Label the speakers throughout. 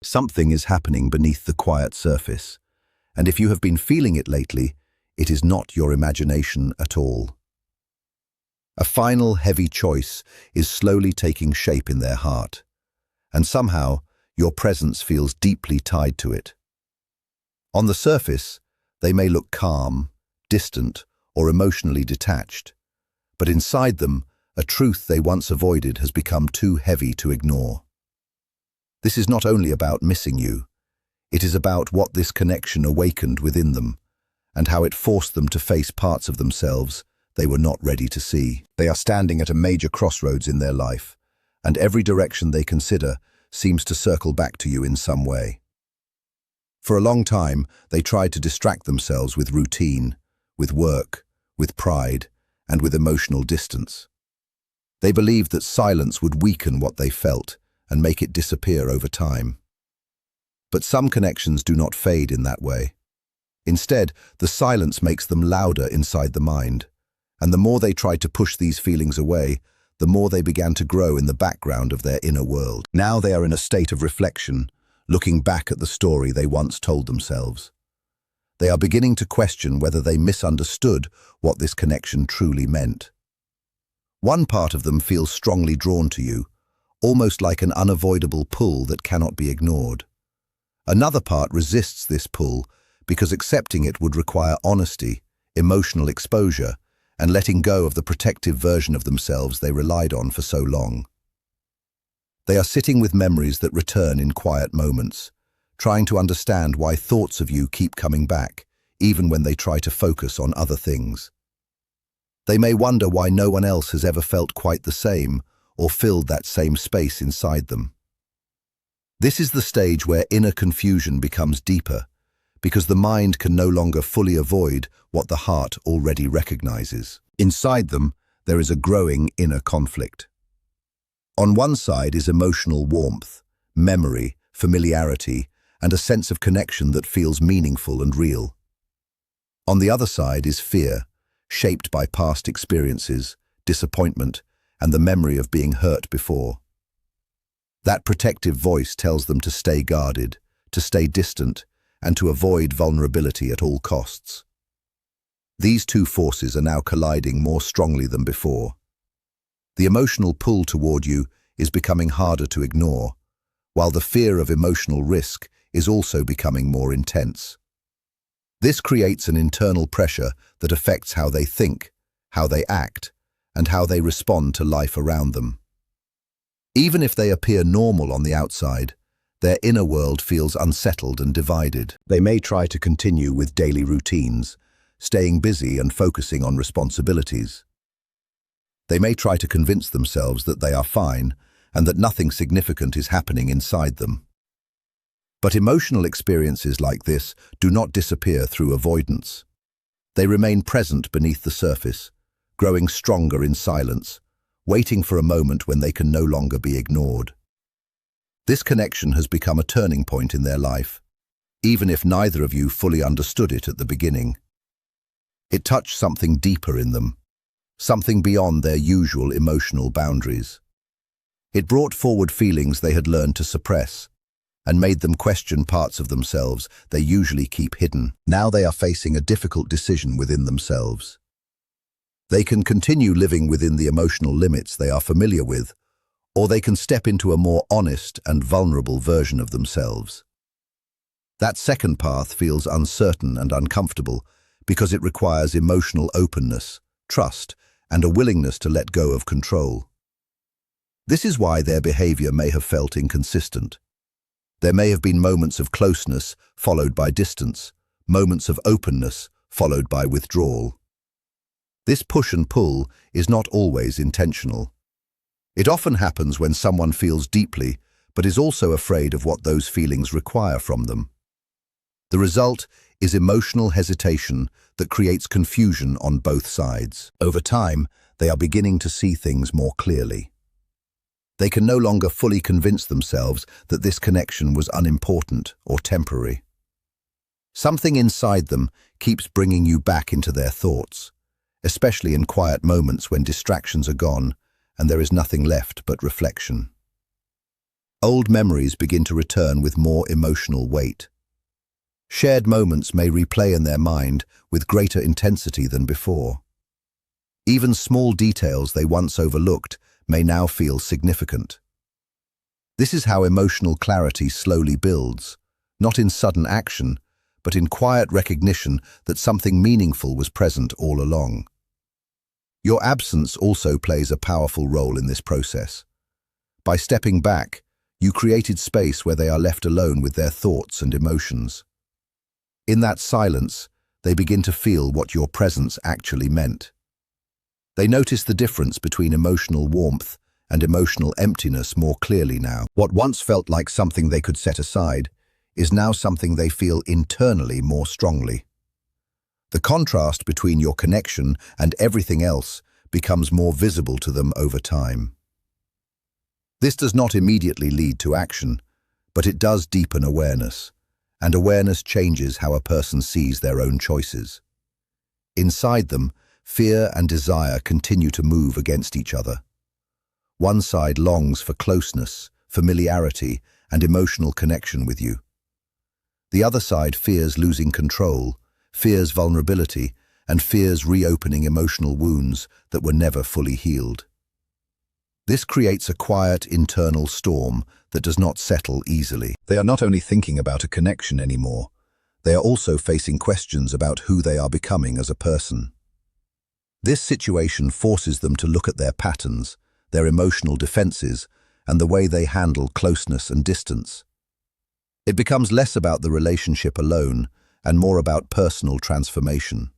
Speaker 1: Something is happening beneath the quiet surface, and if you have been feeling it lately, it is not your imagination at all. A final heavy choice is slowly taking shape in their heart, and somehow your presence feels deeply tied to it. On the surface, they may look calm, distant, or emotionally detached, but inside them, a truth they once avoided has become too heavy to ignore. This is not only about missing you, it is about what this connection awakened within them, and how it forced them to face parts of themselves they were not ready to see. They are standing at a major crossroads in their life, and every direction they consider seems to circle back to you in some way. For a long time, they tried to distract themselves with routine, with work, with pride, and with emotional distance. They believed that silence would weaken what they felt and make it disappear over time. But some connections do not fade in that way. Instead, the silence makes them louder inside the mind, and the more they tried to push these feelings away, the more they began to grow in the background of their inner world. Now they are in a state of reflection, looking back at the story they once told themselves. They are beginning to question whether they misunderstood what this connection truly meant. One part of them feels strongly drawn to you, almost like an unavoidable pull that cannot be ignored. Another part resists this pull because accepting it would require honesty, emotional exposure, and letting go of the protective version of themselves they relied on for so long. They are sitting with memories that return in quiet moments, trying to understand why thoughts of you keep coming back, even when they try to focus on other things. They may wonder why no one else has ever felt quite the same or filled that same space inside them. This is the stage where inner confusion becomes deeper, because the mind can no longer fully avoid what the heart already recognizes. Inside them, there is a growing inner conflict. On one side is emotional warmth, memory, familiarity, and a sense of connection that feels meaningful and real. On the other side is fear, shaped by past experiences, disappointment, and the memory of being hurt before. That protective voice tells them to stay guarded, to stay distant, and to avoid vulnerability at all costs. These two forces are now colliding more strongly than before. The emotional pull toward you is becoming harder to ignore, while the fear of emotional risk is also becoming more intense. This creates an internal pressure that affects how they think, how they act, and how they respond to life around them. Even if they appear normal on the outside, their inner world feels unsettled and divided. They may try to continue with daily routines, staying busy and focusing on responsibilities. They may try to convince themselves that they are fine and that nothing significant is happening inside them. But emotional experiences like this do not disappear through avoidance. They remain present beneath the surface, growing stronger in silence, waiting for a moment when they can no longer be ignored. This connection has become a turning point in their life, even if neither of you fully understood it at the beginning. It touched something deeper in them, something beyond their usual emotional boundaries. It brought forward feelings they had learned to suppress, and made them question parts of themselves they usually keep hidden. Now they are facing a difficult decision within themselves. They can continue living within the emotional limits they are familiar with, or they can step into a more honest and vulnerable version of themselves. That second path feels uncertain and uncomfortable because it requires emotional openness, trust, and a willingness to let go of control. This is why their behavior may have felt inconsistent. There may have been moments of closeness followed by distance, moments of openness followed by withdrawal. This push and pull is not always intentional. It often happens when someone feels deeply, but is also afraid of what those feelings require from them. The result is emotional hesitation that creates confusion on both sides. Over time, they are beginning to see things more clearly. They can no longer fully convince themselves that this connection was unimportant or temporary. Something inside them keeps bringing you back into their thoughts, especially in quiet moments when distractions are gone and there is nothing left but reflection. Old memories begin to return with more emotional weight. Shared moments may replay in their mind with greater intensity than before. Even small details they once overlooked may now feel significant. This is how emotional clarity slowly builds, not in sudden action, but in quiet recognition that something meaningful was present all along. Your absence also plays a powerful role in this process. By stepping back, you created space where they are left alone with their thoughts and emotions. In that silence, they begin to feel what your presence actually meant. They notice the difference between emotional warmth and emotional emptiness more clearly now. What once felt like something they could set aside is now something they feel internally more strongly. The contrast between your connection and everything else becomes more visible to them over time. This does not immediately lead to action, but it does deepen awareness, and awareness changes how a person sees their own choices. Inside them, fear and desire continue to move against each other. One side longs for closeness, familiarity, and emotional connection with you. The other side fears losing control, fears vulnerability, and fears reopening emotional wounds that were never fully healed. This creates a quiet internal storm that does not settle easily. They are not only thinking about a connection anymore, they are also facing questions about who they are becoming as a person. This situation forces them to look at their patterns, their emotional defenses, and the way they handle closeness and distance. It becomes less about the relationship alone and more about personal transformation.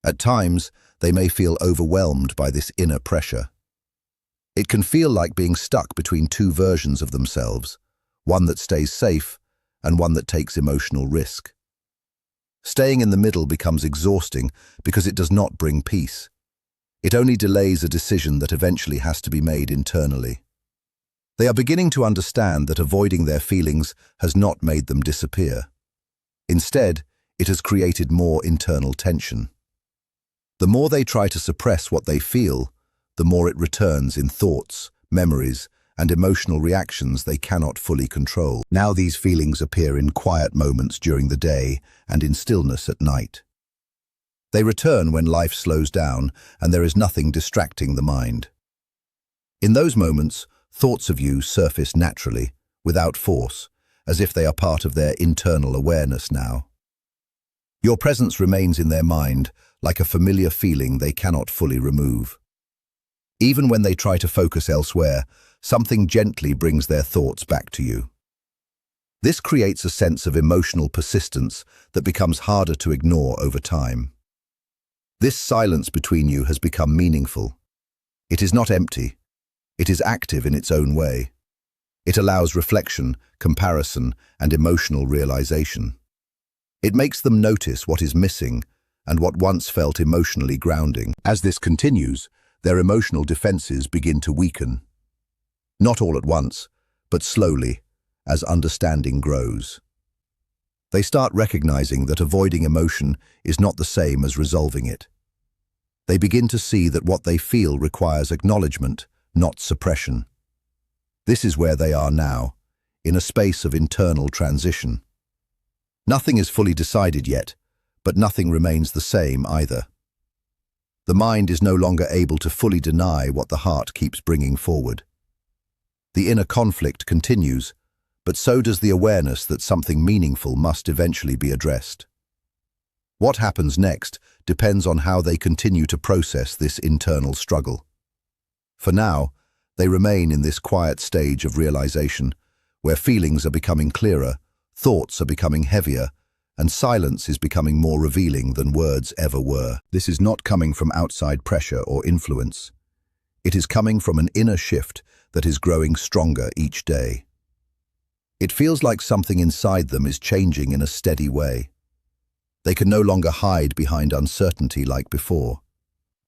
Speaker 1: At times, they may feel overwhelmed by this inner pressure. It can feel like being stuck between two versions of themselves, one that stays safe and one that takes emotional risk. Staying in the middle becomes exhausting because it does not bring peace. It only delays a decision that eventually has to be made internally. They are beginning to understand that avoiding their feelings has not made them disappear. Instead, it has created more internal tension. The more they try to suppress what they feel, the more it returns in thoughts, memories, and emotional reactions they cannot fully control. Now these feelings appear in quiet moments during the day and in stillness at night. They return when life slows down and there is nothing distracting the mind. In those moments, thoughts of you surface naturally, without force, as if they are part of their internal awareness now. Your presence remains in their mind like a familiar feeling they cannot fully remove. Even when they try to focus elsewhere, something gently brings their thoughts back to you. This creates a sense of emotional persistence that becomes harder to ignore over time. This silence between you has become meaningful. It is not empty. It is active in its own way. It allows reflection, comparison, and emotional realization. It makes them notice what is missing and what once felt emotionally grounding. As this continues, their emotional defenses begin to weaken. Not all at once, but slowly, as understanding grows. They start recognizing that avoiding emotion is not the same as resolving it. They begin to see that what they feel requires acknowledgement, not suppression. This is where they are now, in a space of internal transition. Nothing is fully decided yet, but nothing remains the same either. The mind is no longer able to fully deny what the heart keeps bringing forward. The inner conflict continues, but so does the awareness that something meaningful must eventually be addressed. What happens next depends on how they continue to process this internal struggle. For now, they remain in this quiet stage of realization, where feelings are becoming clearer, thoughts are becoming heavier, and silence is becoming more revealing than words ever were. This is not coming from outside pressure or influence. It is coming from an inner shift that is growing stronger each day. It feels like something inside them is changing in a steady way. They can no longer hide behind uncertainty like before.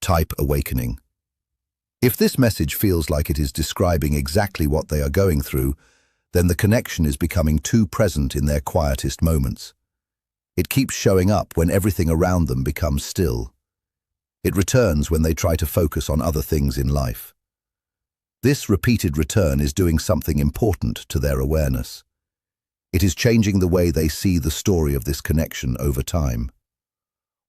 Speaker 1: Type awakening. If this message feels like it is describing exactly what they are going through, then the connection is becoming too present in their quietest moments. It keeps showing up when everything around them becomes still. It returns when they try to focus on other things in life. This repeated return is doing something important to their awareness. It is changing the way they see the story of this connection over time.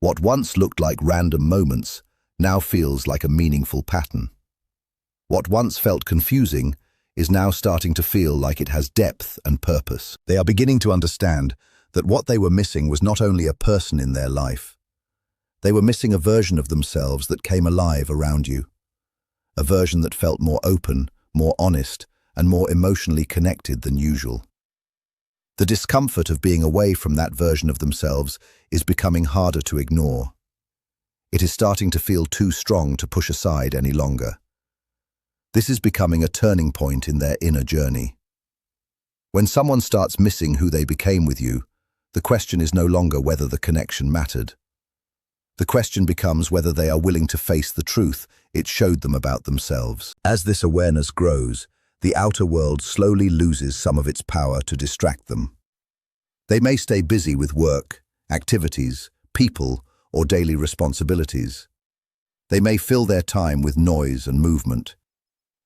Speaker 1: What once looked like random moments now feels like a meaningful pattern. What once felt confusing is now starting to feel like it has depth and purpose. They are beginning to understand that what they were missing was not only a person in their life. They were missing a version of themselves that came alive around you. A version that felt more open, more honest, and more emotionally connected than usual. The discomfort of being away from that version of themselves is becoming harder to ignore. It is starting to feel too strong to push aside any longer. This is becoming a turning point in their inner journey. When someone starts missing who they became with you, the question is no longer whether the connection mattered. The question becomes whether they are willing to face the truth it showed them about themselves. As this awareness grows, the outer world slowly loses some of its power to distract them. They may stay busy with work, activities, people, or daily responsibilities. They may fill their time with noise and movement.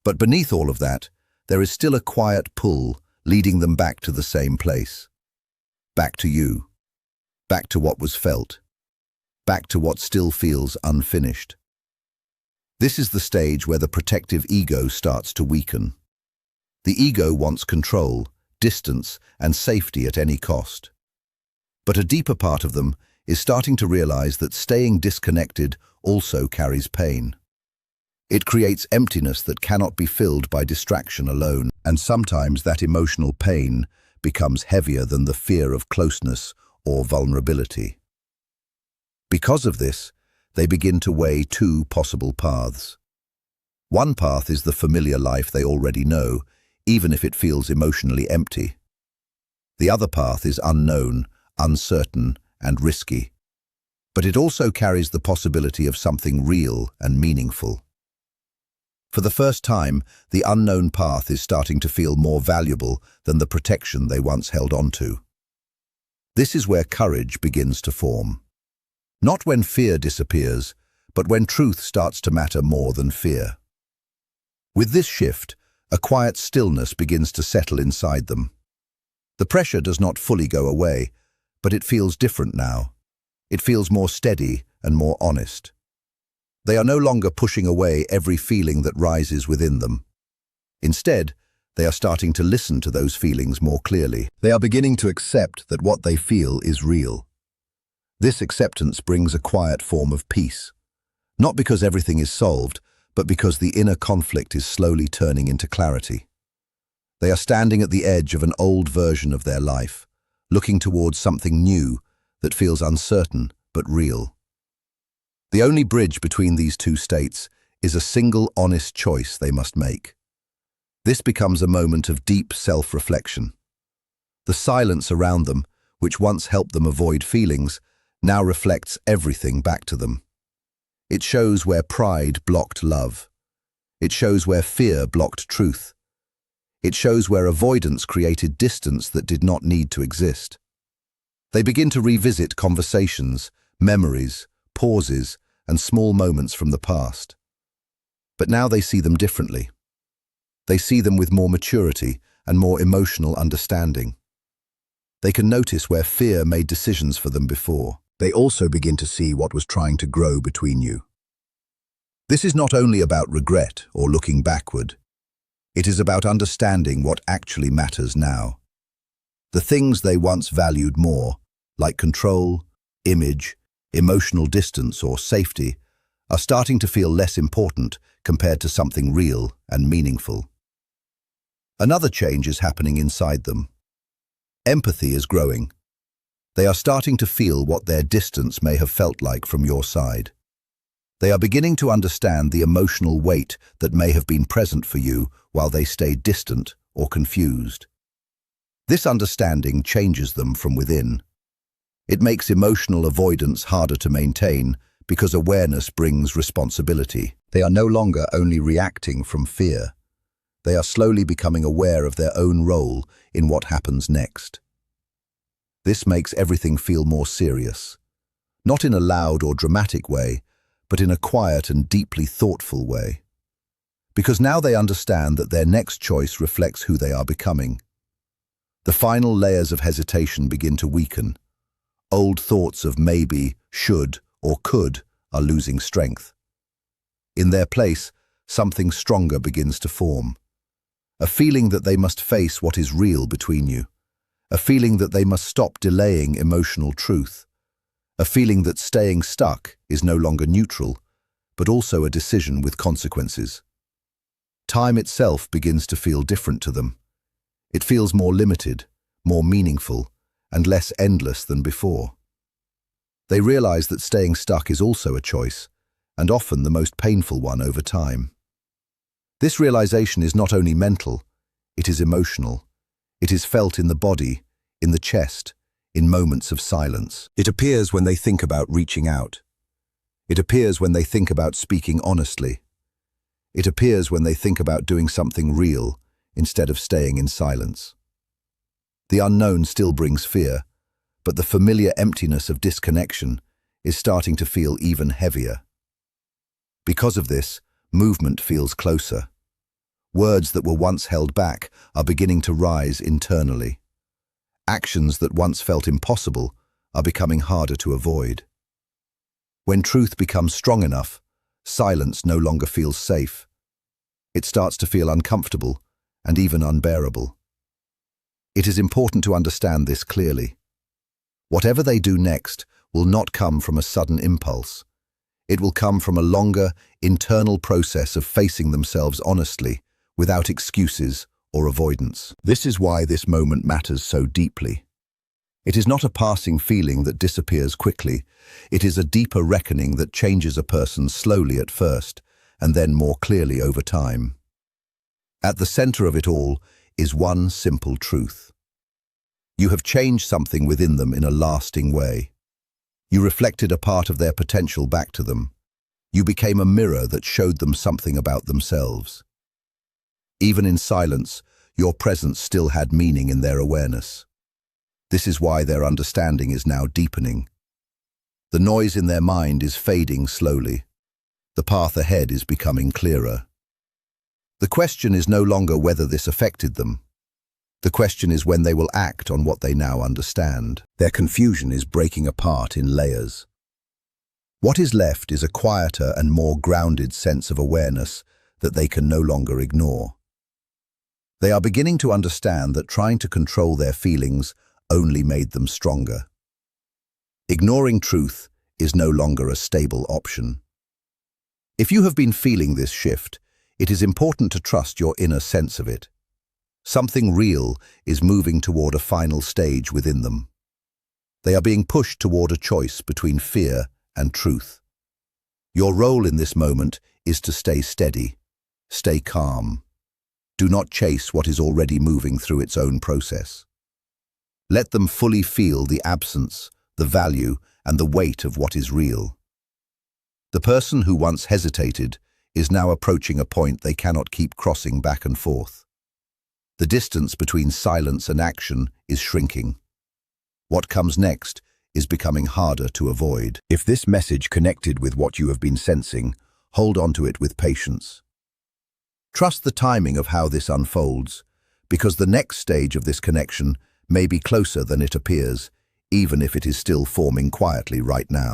Speaker 1: But beneath all of that, there is still a quiet pull leading them back to the same place. Back to you. Back to what was felt. Back to what still feels unfinished. This is the stage where the protective ego starts to weaken. The ego wants control, distance, and safety at any cost. But a deeper part of them is starting to realize that staying disconnected also carries pain. It creates emptiness that cannot be filled by distraction alone, and sometimes that emotional pain becomes heavier than the fear of closeness or vulnerability. Because of this, they begin to weigh two possible paths. One path is the familiar life they already know, even if it feels emotionally empty. The other path is unknown, uncertain, and risky. But it also carries the possibility of something real and meaningful. For the first time, the unknown path is starting to feel more valuable than the protection they once held onto. This is where courage begins to form. Not when fear disappears, but when truth starts to matter more than fear. With this shift, a quiet stillness begins to settle inside them. The pressure does not fully go away, but it feels different now. It feels more steady and more honest. They are no longer pushing away every feeling that rises within them. Instead, they are starting to listen to those feelings more clearly. They are beginning to accept that what they feel is real. This acceptance brings a quiet form of peace. Not because everything is solved, but because the inner conflict is slowly turning into clarity. They are standing at the edge of an old version of their life, looking towards something new that feels uncertain but real. The only bridge between these two states is a single honest choice they must make. This becomes a moment of deep self-reflection. The silence around them, which once helped them avoid feelings, now reflects everything back to them. It shows where pride blocked love. It shows where fear blocked truth. It shows where avoidance created distance that did not need to exist. They begin to revisit conversations, memories, pauses, and small moments from the past. But now they see them differently. They see them with more maturity and more emotional understanding. They can notice where fear made decisions for them before. They also begin to see what was trying to grow between you. This is not only about regret or looking backward. It is about understanding what actually matters now. The things they once valued more, like control, image, emotional distance, or safety, are starting to feel less important compared to something real and meaningful. Another change is happening inside them. Empathy is growing. They are starting to feel what their distance may have felt like from your side. They are beginning to understand the emotional weight that may have been present for you while they stayed distant or confused. This understanding changes them from within. It makes emotional avoidance harder to maintain because awareness brings responsibility. They are no longer only reacting from fear. They are slowly becoming aware of their own role in what happens next. This makes everything feel more serious, not in a loud or dramatic way, but in a quiet and deeply thoughtful way. because now they understand that their next choice reflects who they are becoming. The final layers of hesitation begin to weaken. Old thoughts of maybe, should, or could are losing strength. In their place, something stronger begins to form. A feeling that they must face what is real between you. A feeling that they must stop delaying emotional truth. A feeling that staying stuck is no longer neutral, but also a decision with consequences. Time itself begins to feel different to them. It feels more limited, more meaningful, and less endless than before. They realize that staying stuck is also a choice, and often the most painful one over time. This realization is not only mental, it is emotional. It is felt in the body, in the chest, in moments of silence. It appears when they think about reaching out. It appears when they think about speaking honestly. It appears when they think about doing something real instead of staying in silence. The unknown still brings fear, but the familiar emptiness of disconnection is starting to feel even heavier. Because of this, movement feels closer. Words that were once held back are beginning to rise internally. Actions that once felt impossible are becoming harder to avoid. When truth becomes strong enough, silence no longer feels safe. It starts to feel uncomfortable and even unbearable. It is important to understand this clearly. Whatever they do next will not come from a sudden impulse. It will come from a longer, internal process of facing themselves honestly, without excuses or avoidance. This is why this moment matters so deeply. It is not a passing feeling that disappears quickly. It is a deeper reckoning that changes a person slowly at first, and then more clearly over time. At the center of it all is one simple truth. You have changed something within them in a lasting way. You reflected a part of their potential back to them. You became a mirror that showed them something about themselves. Even in silence, your presence still had meaning in their awareness. This is why their understanding is now deepening. The noise in their mind is fading slowly. The path ahead is becoming clearer. The question is no longer whether this affected them. The question is when they will act on what they now understand. Their confusion is breaking apart in layers. What is left is a quieter and more grounded sense of awareness that they can no longer ignore. They are beginning to understand that trying to control their feelings only made them stronger. Ignoring truth is no longer a stable option. If you have been feeling this shift, it is important to trust your inner sense of it. Something real is moving toward a final stage within them. They are being pushed toward a choice between fear and truth. Your role in this moment is to stay steady, stay calm. Do not chase what is already moving through its own process. Let them fully feel the absence, the value, and the weight of what is real. The person who once hesitated is now approaching a point they cannot keep crossing back and forth. The distance between silence and action is shrinking. What comes next is becoming harder to avoid. If this message connected with what you have been sensing, hold on to it with patience. Trust the timing of how this unfolds, because the next stage of this connection may be closer than it appears, even if it is still forming quietly right now.